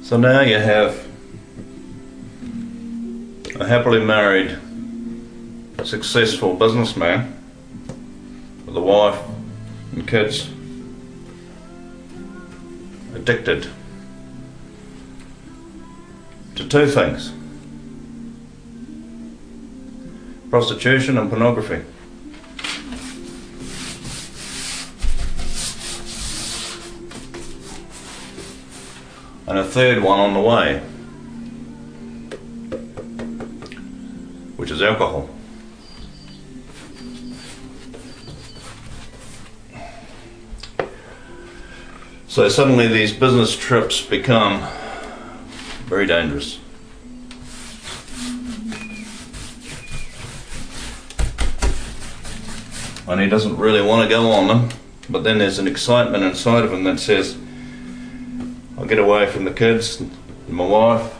So now you have a happily married, successful businessman with a wife and kids, addicted to two things: prostitution and pornography. And a third one on the way, which is alcohol. So suddenly these business trips become very dangerous. And he doesn't really want to go on them, but then there's an excitement inside of him that says, I'll get away from the kids and my wife.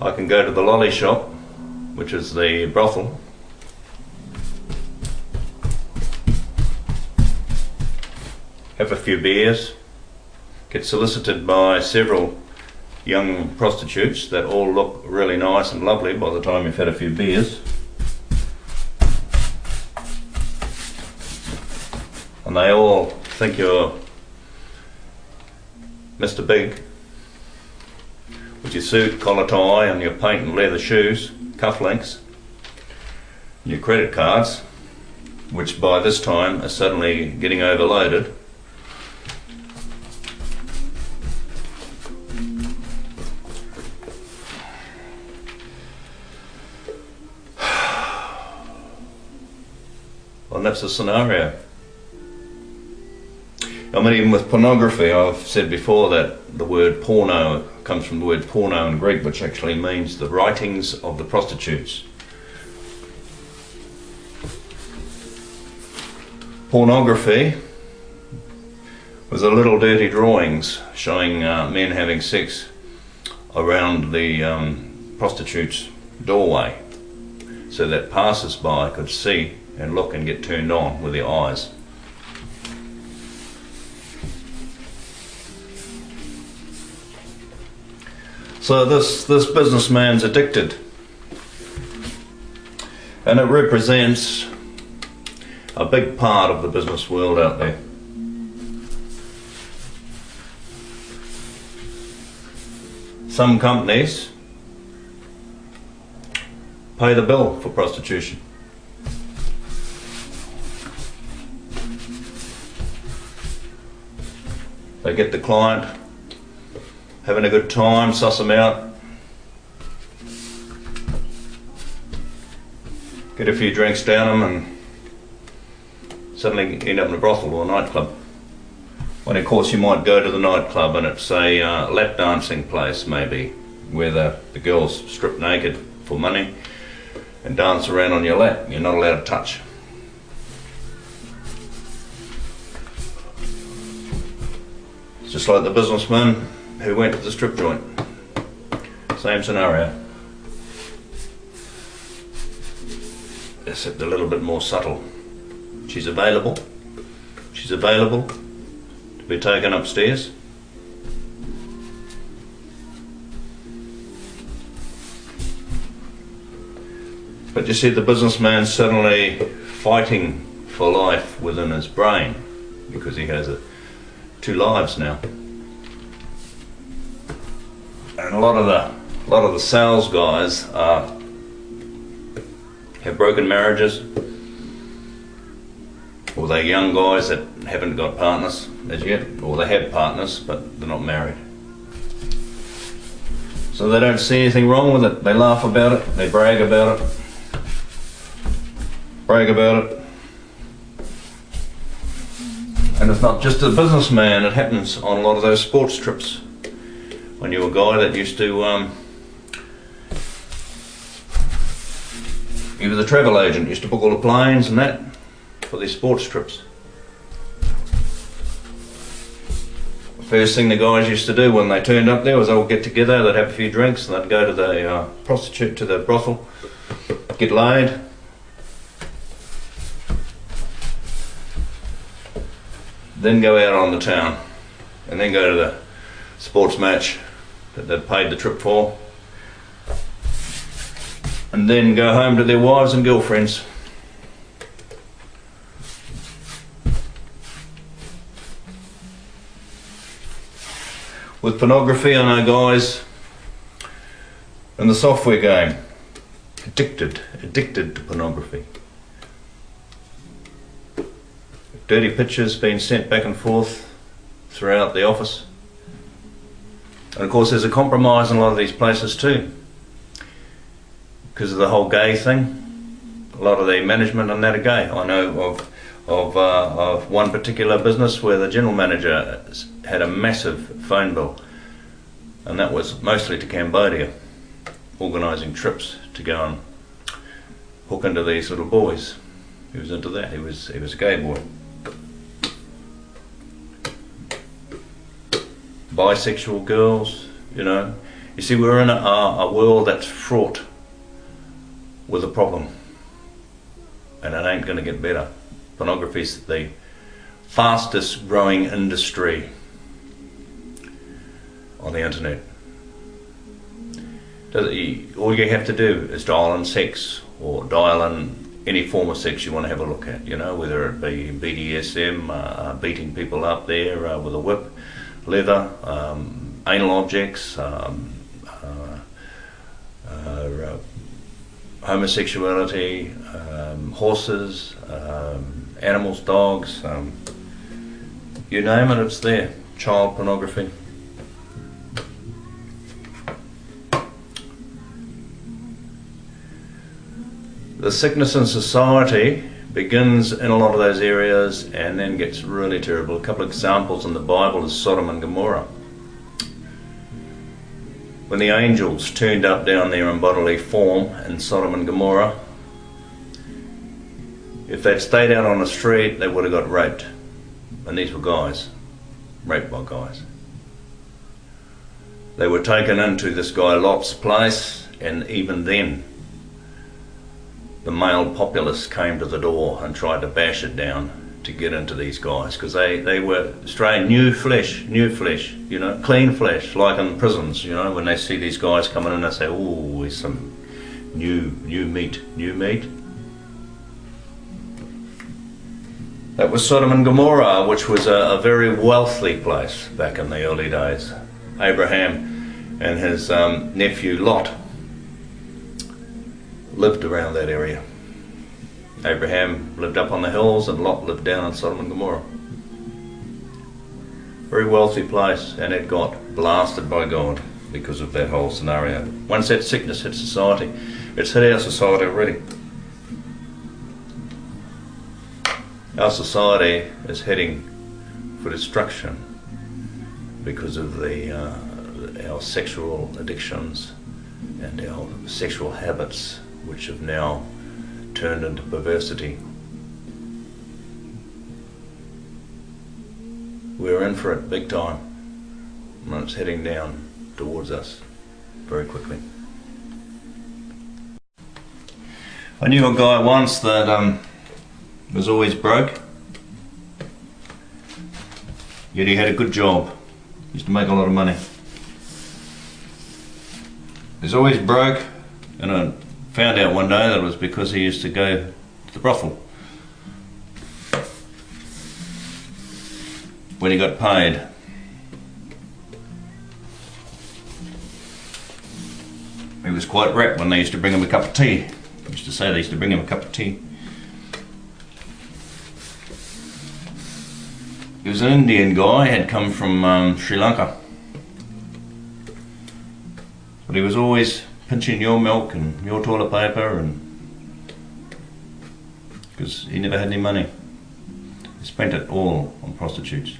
I can go to the lolly shop, which is the brothel, have a few beers, get solicited by several young prostitutes that all look really nice and lovely by the time you've had a few beers. And they all think you're Mr. Big, with your suit, collar tie and your paint and leather shoes, cufflinks, and your credit cards, which by this time are suddenly getting overloaded. And that's the scenario. I mean, even with pornography, I've said before that the word porno comes from the word porno in Greek, which actually means the writings of the prostitutes. Pornography was the little dirty drawings showing men having sex around the prostitute's doorway, so that passers-by could see and look and get turned on with their eyes. So this businessman's addicted, and it represents a big part of the business world out there. Some companies pay the bill for prostitution. They get the client having a good time, suss them out, get a few drinks down them, and suddenly end up in a brothel or a nightclub. When of course you might go to the nightclub and it's a lap dancing place maybe, where the girls strip naked for money and dance around on your lap. You're not allowed to touch. It's just like the businessman who went to the strip joint. Same scenario, except a little bit more subtle. She's available to be taken upstairs. But you see the businessman suddenly fighting for life within his brain, because he has two lives now. And a lot of the sales guys have broken marriages, or they're young guys that haven't got partners as yet, or they have partners but they're not married. So they don't see anything wrong with it. They laugh about it, they brag about it. And it's not just a businessman, it happens on a lot of those sports trips. When you're a guy that used to, he was a travel agent, used to book all the planes and that for these sports trips. First thing the guys used to do when they turned up there was they'd all get together, they'd have a few drinks, and they'd go to the prostitute, to the brothel, get laid, then go out on the town, and then go to the sports match that they'd paid the trip for, and then go home to their wives and girlfriends. With pornography, I know guys in the software game, addicted to pornography. Dirty pictures being sent back and forth throughout the office. And of course there's a compromise in a lot of these places too, because of the whole gay thing. A lot of the management and that are gay. I know of one particular business where the general manager had a massive phone bill, and that was mostly to Cambodia, organising trips to go and hook into these little boys. He was into that. He was a gay boy. Bisexual girls, you know. You see, we're in a world that's fraught with a problem, and it ain't going to get better. Pornography's the fastest growing industry on the internet. All you have to do is dial in sex, or dial in any form of sex you want to have a look at, you know, whether it be BDSM, beating people up there with a whip, leather, anal objects, homosexuality, horses, animals, dogs, you name it, it's there. Child pornography. The sickness in society begins in a lot of those areas and then gets really terrible. A couple of examples in the Bible is Sodom and Gomorrah. When the angels turned up down there in bodily form in Sodom and Gomorrah, if they'd stayed out on the street, they would have got raped. And these were guys, raped by guys. They were taken into this guy Lot's place, and even then the male populace came to the door and tried to bash it down to get into these guys, because they were straying new flesh, you know, clean flesh, like in prisons, you know, when they see these guys coming in, they say, oh, there's some new meat. That was Sodom and Gomorrah, which was a very wealthy place back in the early days. Abraham and his nephew Lot lived around that area. Abraham lived up on the hills and Lot lived down in Sodom and Gomorrah. Very wealthy place, and it got blasted by God because of that whole scenario. Once that sickness hit society, it's hit our society already. Our society is heading for destruction because of our sexual addictions and our sexual habits, which have now turned into perversity. We're in for it big time, and it's heading down towards us very quickly. I knew a guy once that was always broke, yet he had a good job. He used to make a lot of money. He's always broke, and I found out one day that it was because he used to go to the brothel when he got paid. He was quite rapt when they used to bring him a cup of tea. He used to say they used to bring him a cup of tea. He was an Indian guy, had come from Sri Lanka. But he was always pinching your milk and your toilet paper, and because he never had any money. He spent it all on prostitutes.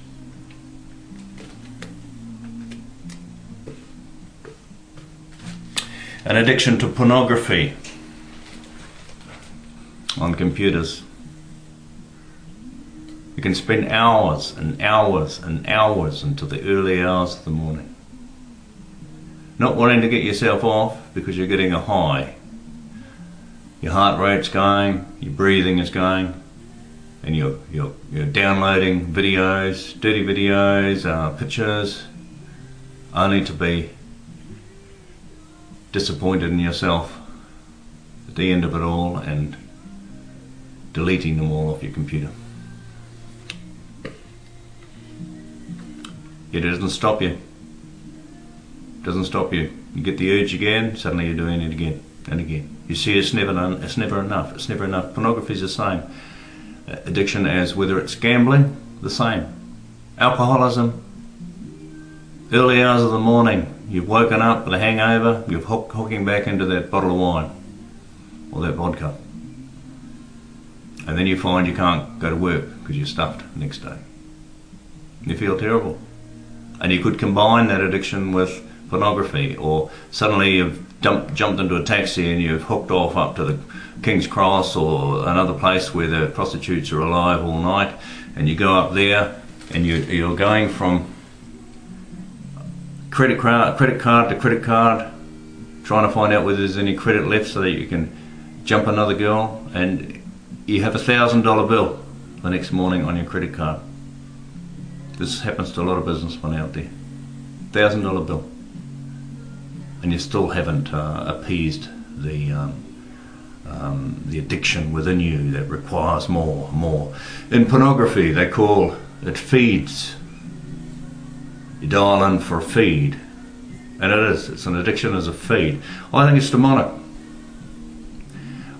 An addiction to pornography on computers. You can spend hours and hours and hours into the early hours of the morning, not wanting to get yourself off because you're getting a high. Your heart rate's going, your breathing is going, and you're downloading videos, dirty videos, pictures, only to be disappointed in yourself at the end of it all and deleting them all off your computer. Yet it doesn't stop you. It doesn't stop you. You get the urge again, suddenly you're doing it again and again. You see, it's never enough. It's never enough. Pornography is the same. Addiction as whether it's gambling, the same. Alcoholism, early hours of the morning, you've woken up with a hangover, you're hooking back into that bottle of wine or that vodka. And then you find you can't go to work because you're stuffed the next day. You feel terrible. And you could combine that addiction with pornography, or suddenly you've jumped into a taxi and you've hooked off up to the King's Cross or another place where the prostitutes are alive all night, and you go up there and you're going from credit card to credit card, trying to find out whether there's any credit left so that you can jump another girl, and you have $1,000 bill the next morning on your credit card. This happens to a lot of businessmen out there. $1,000 bill. And you still haven't appeased the addiction within you that requires more. In pornography, they call it feeds. You dial in for a feed, and it is. It's an addiction as a feed. I think it's demonic.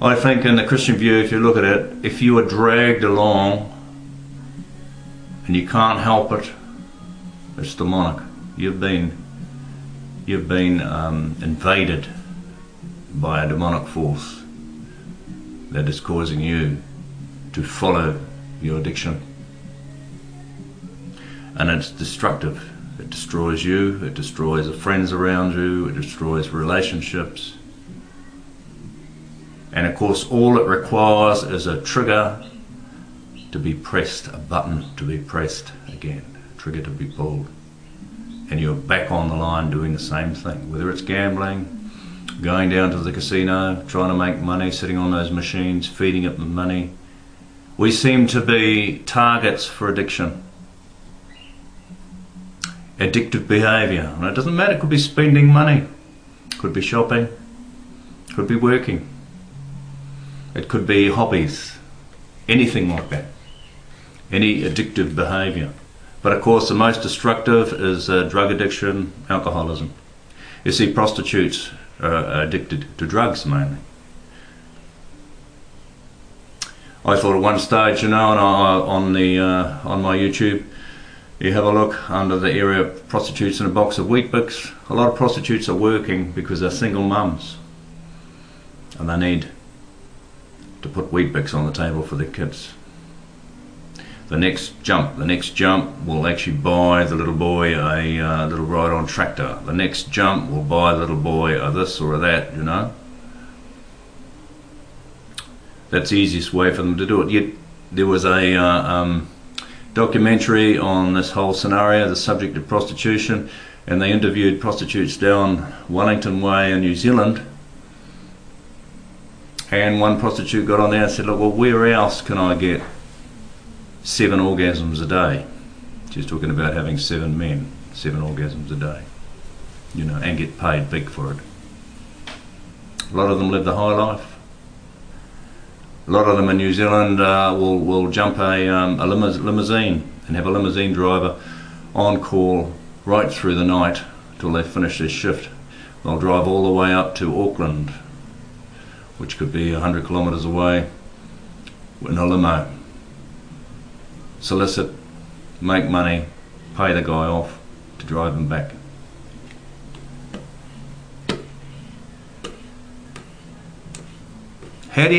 I think in the Christian view, if you look at it, if you are dragged along and you can't help it, it's demonic. You've been invaded by a demonic force that is causing you to follow your addiction, and it's destructive. It destroys you, it destroys the friends around you, it destroys relationships, and of course all it requires is a trigger to be pressed, a button to be pressed again, a trigger to be pulled, and you're back on the line doing the same thing, whether it's gambling, going down to the casino, trying to make money, sitting on those machines, feeding it with money. We seem to be targets for addiction. Addictive behaviour, and it doesn't matter, it could be spending money, it could be shopping, it could be working, it could be hobbies, anything like that, any addictive behaviour. But of course the most destructive is drug addiction, alcoholism. You see, prostitutes are addicted to drugs mainly. I thought at one stage, and on my YouTube, you have a look under the area of prostitutes in a box of Weet-Bix. A lot of prostitutes are working because they're single mums and they need to put Weet-Bix on the table for their kids. The next jump will actually buy the little boy a little ride-on tractor. The next jump will buy the little boy a this or a that, you know. That's the easiest way for them to do it. Yet there was a documentary on this whole scenario, the subject of prostitution, and they interviewed prostitutes down Wellington Way in New Zealand, and one prostitute got on there and said, look, well, where else can I get 7 orgasms a day? She's talking about having 7 men, 7 orgasms a day, you know, and get paid big for it. A lot of them live the high life. A lot of them in New Zealand will jump a limousine and have a limousine driver on call right through the night till they finish their shift. They'll drive all the way up to Auckland, which could be 100 kilometres away, in a limo. Solicit, make money, pay the guy off to drive him back. How do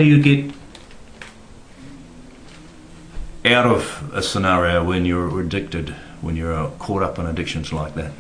you get out of a scenario when you're addicted, when you're caught up in addictions like that?